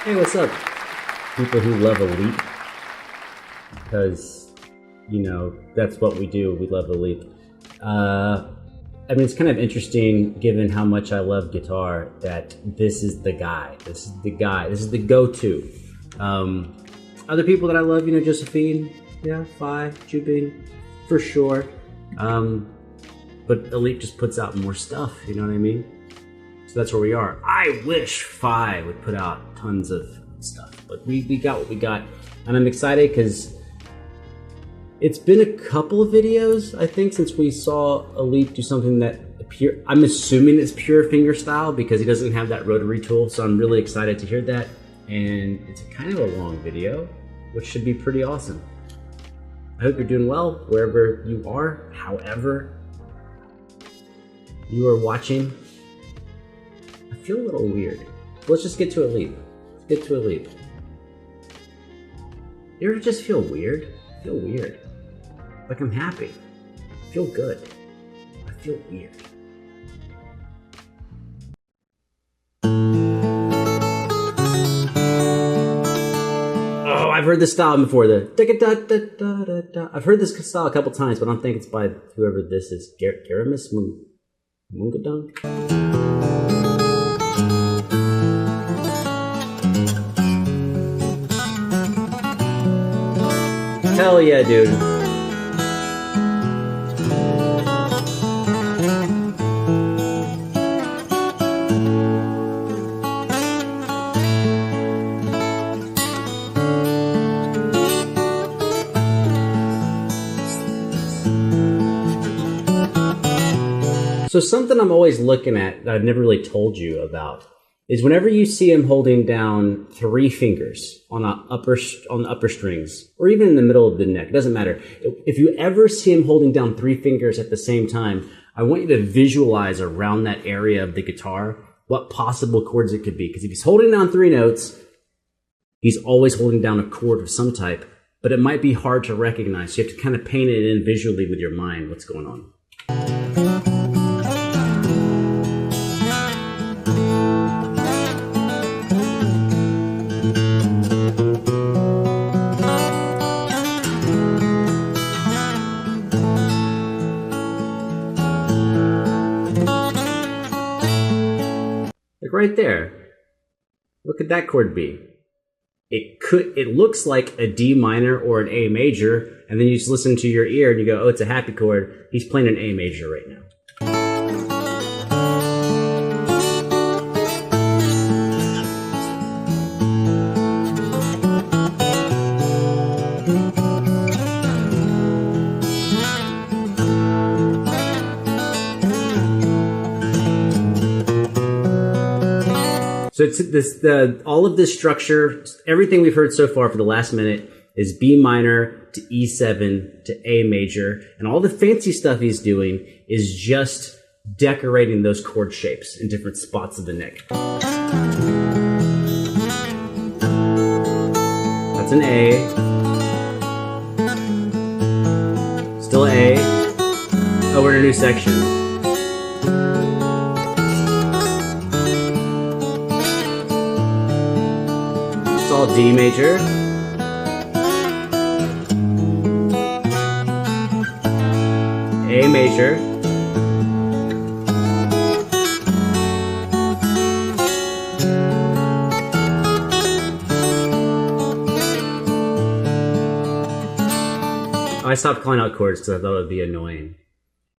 Hey, what's up, people who love Alip? Because, you know, that's what we do. We love Alip. I mean, it's kind of interesting, given how much I love guitar, that this is the guy. This is the guy. This is the go-to. Other people that I love, you know, Josephine, yeah, Fay, Jubing, for sure. But Alip just puts out more stuff, you know what I mean? So that's where we are. I wish Fay would put out tons of stuff, but we got what we got. And I'm excited because it's been a couple of videos, I think, since we saw Alip do something that I'm assuming it's pure fingerstyle because he doesn't have that rotary tool. So I'm really excited to hear that. And it's kind of a long video, which should be pretty awesome. I hope you're doing well wherever you are, however you are watching. I feel a little weird. Let's just get to Alip. Let's get to Alip. You ever just feel weird? I feel weird. Like I'm happy. I feel good. I feel weird. Oh, I've heard this style before. I've heard this style a couple times, but I don't think it's by whoever this is. Gerimis Mengundang? Hell yeah, dude. So something I'm always looking at that I've never really told you about is whenever you see him holding down 3 fingers on the upper strings, or even in the middle of the neck, it doesn't matter. If you ever see him holding down 3 fingers at the same time, I want you to visualize around that area of the guitar what possible chords it could be. Because if he's holding down 3 notes, he's always holding down a chord of some type, but it might be hard to recognize. So you have to kind of paint it in visually with your mind what's going on. Right there. What could that chord be? It looks like a D minor or an A major, and then you just listen to your ear and you go, oh, it's a happy chord. He's playing an A major right now. So it's all of this structure, everything we've heard so far for the last minute is B minor to E7 to A major. And all the fancy stuff he's doing is just decorating those chord shapes in different spots of the neck. That's an A. Still A. Oh, we're in a new section. All D major, A major, I stopped calling out chords because I thought it would be annoying.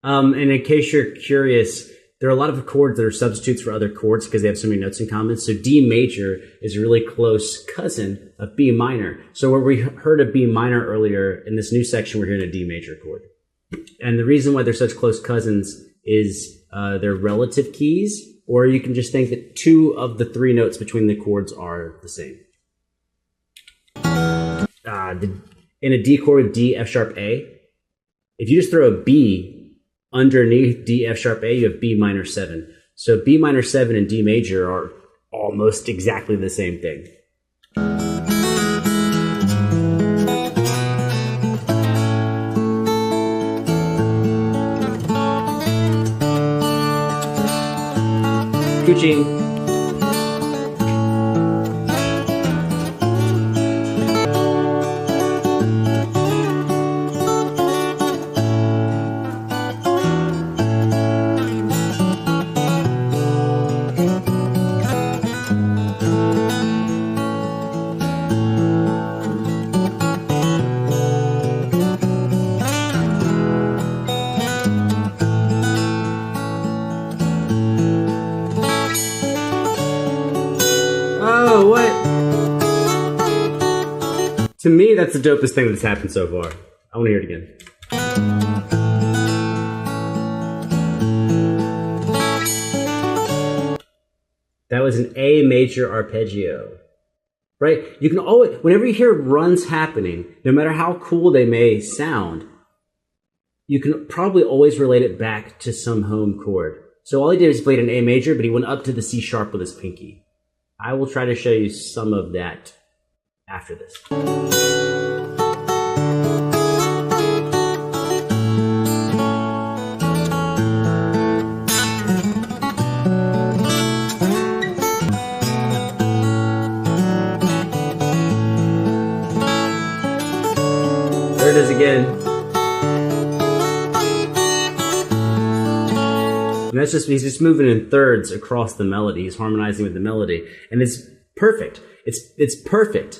And in case you're curious, there are a lot of chords that are substitutes for other chords because they have so many notes in common. So D major is a really close cousin of B minor. So where we heard a B minor earlier, in this new section, we're hearing a D major chord. And the reason why they're such close cousins is they're relative keys, or you can just think that 2 of the 3 notes between the chords are the same. In a D chord with D, F sharp, A, if you just throw a B underneath D, F sharp, A, you have B minor 7. So B minor 7 and D major are almost exactly the same thing. Cooching. Whoa, what? To me, that's the dopest thing that's happened so far. I want to hear it again. That was an A major arpeggio. Right? You can always, whenever you hear runs happening, no matter how cool they may sound, you can probably always relate it back to some home chord. So all he did is played an A major, but he went up to the C sharp with his pinky. I will try to show you some of that after this. There it is again. And that's just, he's just moving in thirds across the melody. He's harmonizing with the melody. And it's perfect. It's perfect.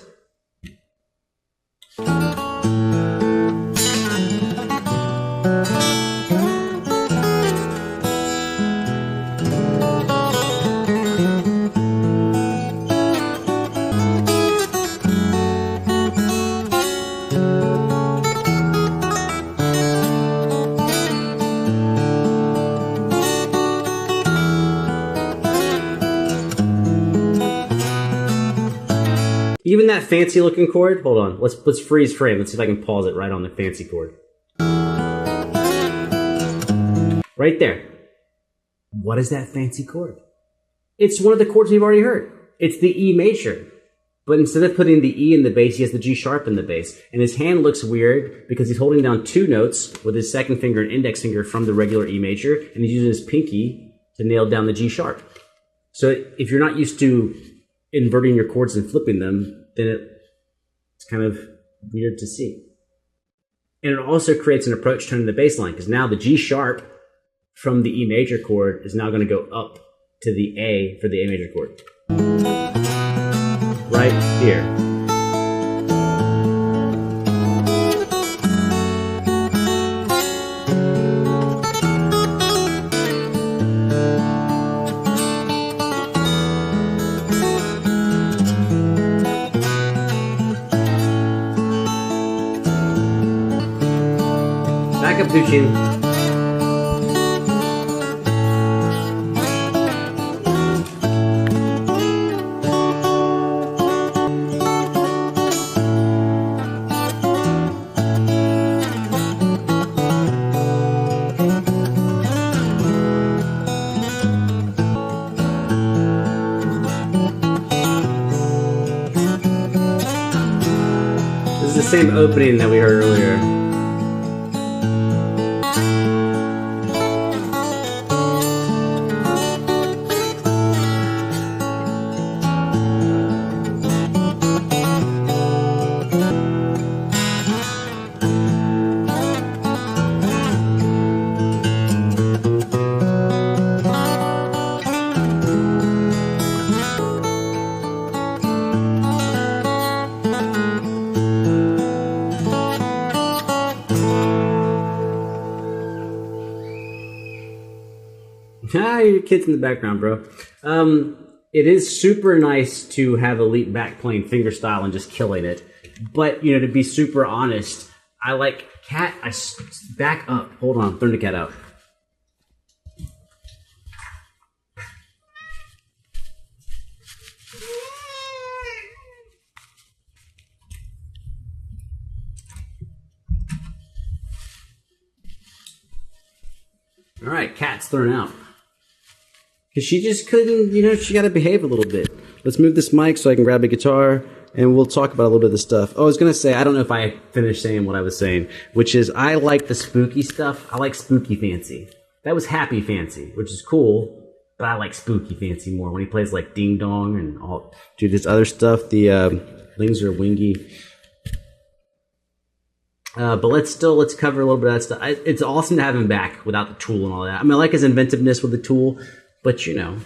Even that fancy looking chord, hold on, let's freeze frame. Let's see if I can pause it right on the fancy chord. Right there. What is that fancy chord? It's one of the chords we've already heard. It's the E major. But instead of putting the E in the bass, he has the G sharp in the bass. And his hand looks weird because he's holding down two notes with his second finger and index finger from the regular E major, and he's using his pinky to nail down the G sharp. So if you're not used to inverting your chords and flipping them, then it's kind of weird to see. And it also creates an approach tone in the bass line, because now the G sharp from the E major chord is now going to go up to the A for the A major chord. Right here. Back up, Puccini. This is the same opening that we heard earlier. Ah, your kid's in the background, bro. It is super nice to have Alip back playing fingerstyle and just killing it. But, you know, to be super honest, I like Cat. Back up. Hold on. Turn the cat out. All right, Cat's thrown out. Because she just couldn't, you know, she got to behave a little bit. Let's move this mic so I can grab a guitar, and we'll talk about a little bit of this stuff. Oh, I was going to say, I don't know if I finished saying what I was saying, which is I like the spooky stuff. I like spooky fancy. That was happy fancy, which is cool, but I like spooky fancy more. When he plays like Ding Dong and all, dude, this other stuff, the things are wingy. But let's cover a little bit of that stuff. It's awesome to have him back without the tool and all that. I mean, I like his inventiveness with the tool, but you know,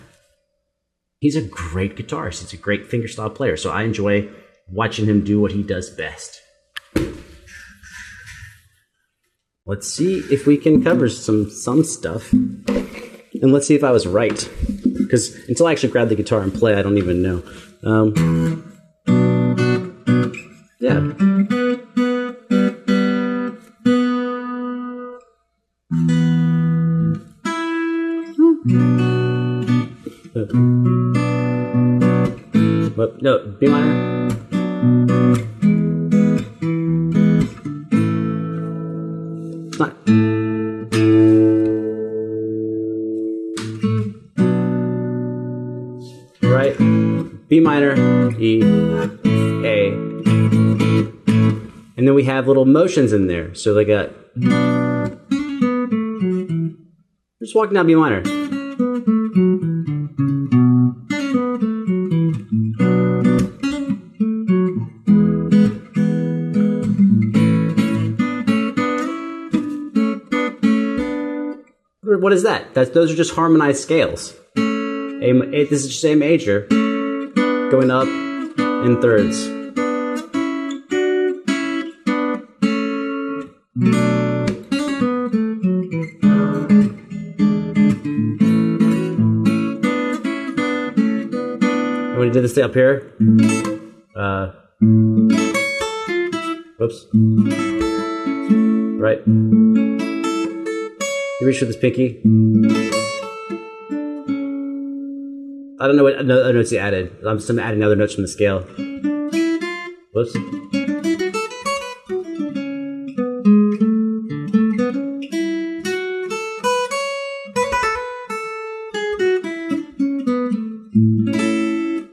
he's a great guitarist. He's a great fingerstyle player. So I enjoy watching him do what he does best. Let's see if we can cover some stuff. And let's see if I was right. Because until I actually grab the guitar and play, I don't even know. Yeah. But no, B minor. It's not. Right? B minor, E, A. And then we have little motions in there. So they got. Just walking down B minor. What is that? Those are just harmonized scales. This is just A major going up in thirds. And when you did this thing up here, whoops, right. You reach for this pinky. I don't know what other notes he added. I'm just adding other notes from the scale. Whoops.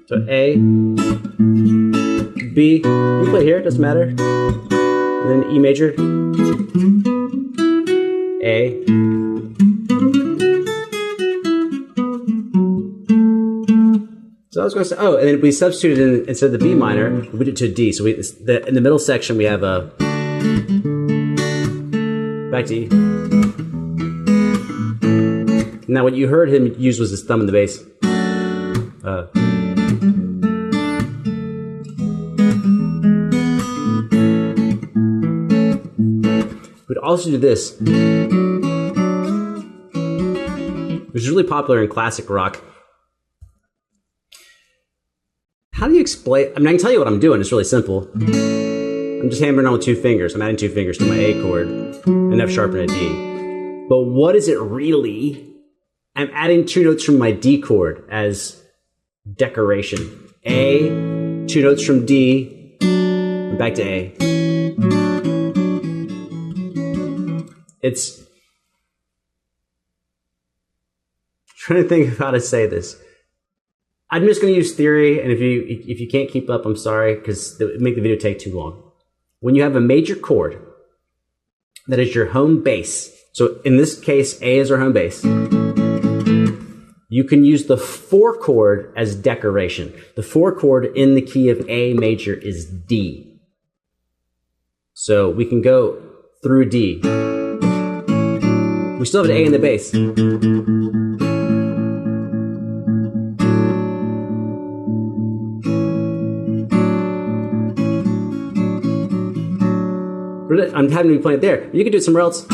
So A, B, you can play here, doesn't matter. And then E major, A. So I was going to say, oh, and then we substituted instead of the B minor, we put it to a D. So in the middle section, we have a back to E. Now, what you heard him use was his thumb in the bass. We'd also do this, which is really popular in classic rock. How do you explain? I mean, I can tell you what I'm doing. It's really simple. I'm just hammering on with 2 fingers. I'm adding 2 fingers to my A chord, an F sharp and a D. But what is it really? I'm adding 2 notes from my D chord as decoration. A, 2 notes from D, and back to A. It's I'm trying to think of how to say this. I'm just going to use theory, and if you can't keep up, I'm sorry, because it would make the video take too long. When you have a major chord that is your home bass, so in this case, A is our home bass, you can use the 4 chord as decoration. The 4 chord in the key of A major is D. So we can go through D. We still have an A in the bass. I'm having to be playing it there. You can do it somewhere else.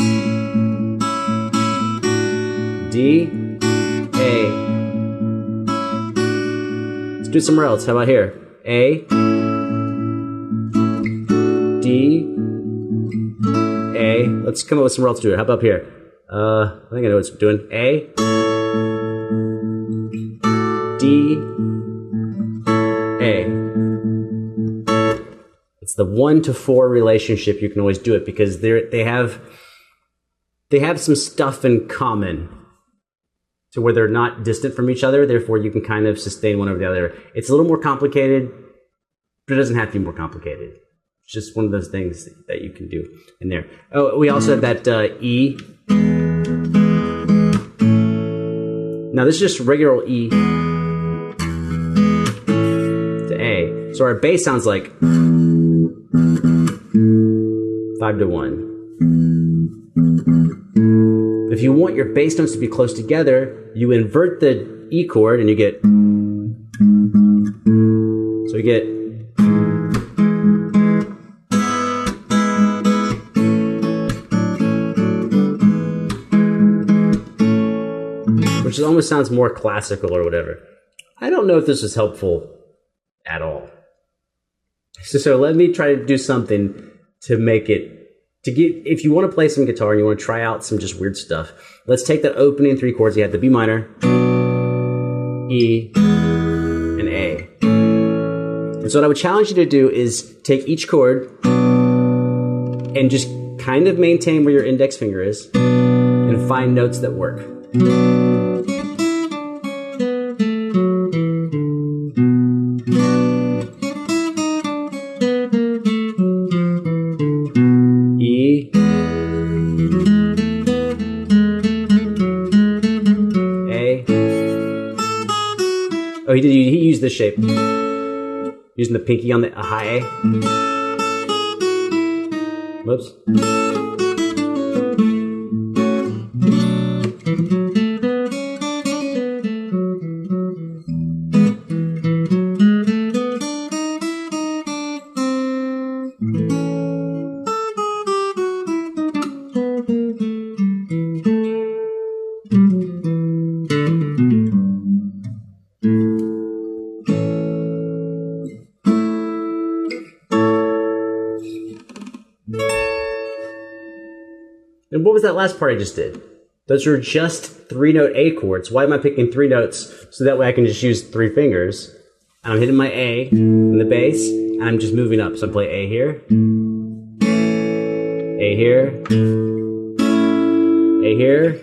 D, A. Let's do it somewhere else. How about here? A, D, A. Let's come up with somewhere else to do it. How about up here? I think I know what it's doing. A, D, A. It's the 1 to 4 relationship. You can always do it because they have some stuff in common to where they're not distant from each other. Therefore, you can kind of sustain one over the other. It's a little more complicated, but it doesn't have to be more complicated. It's just one of those things that you can do in there. Oh, we also have that E. Now, this is just regular old E to A. So our bass sounds like 5 to 1. If you want your bass notes to be close together, you invert the E chord and you get. So you get. Which almost sounds more classical or whatever. I don't know if this is helpful at all. So let me try to do something to make it, if you want to play some guitar and you want to try out some just weird stuff, let's take that opening 3 chords. You had the B minor, E, and A. And so what I would challenge you to do is take each chord and just kind of maintain where your index finger is and find notes that work. E, A. Oh, he used this shape. Using the pinky on the high A. Whoops. And what was that last part I just did? Those were just 3-note A chords. Why am I picking 3 notes? So that way I can just use 3 fingers. And I'm hitting my A in the bass, and I'm just moving up. So I play A here, A here, A here,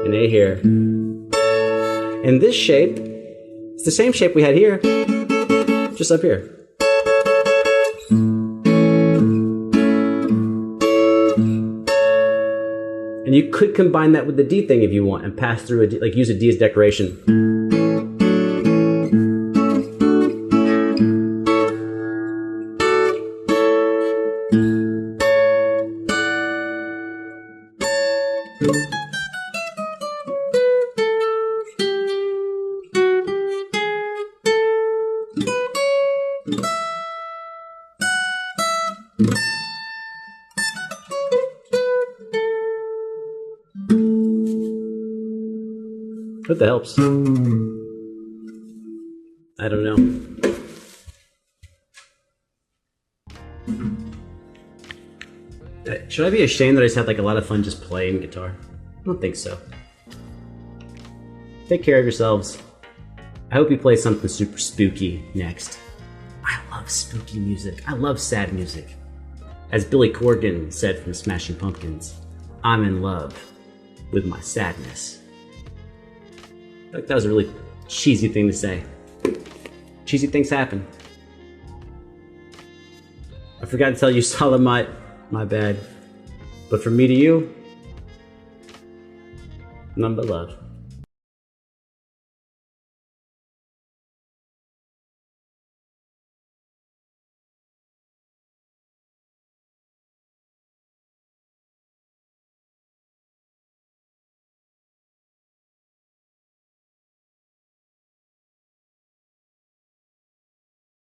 and A here. And this shape, it's the same shape we had here, just up here. And you could combine that with the D thing if you want and pass through a D, like use a D as decoration. Hope that helps. I don't know. Should I be ashamed that I just had like a lot of fun just playing guitar? I don't think so. Take care of yourselves. I hope you play something super spooky next. I love spooky music. I love sad music. As Billy Corgan said from Smashing Pumpkins, I'm in love with my sadness. I feel like that was a really cheesy thing to say. Cheesy things happen. I forgot to tell you Salamat, my bad. But from me to you, none but love.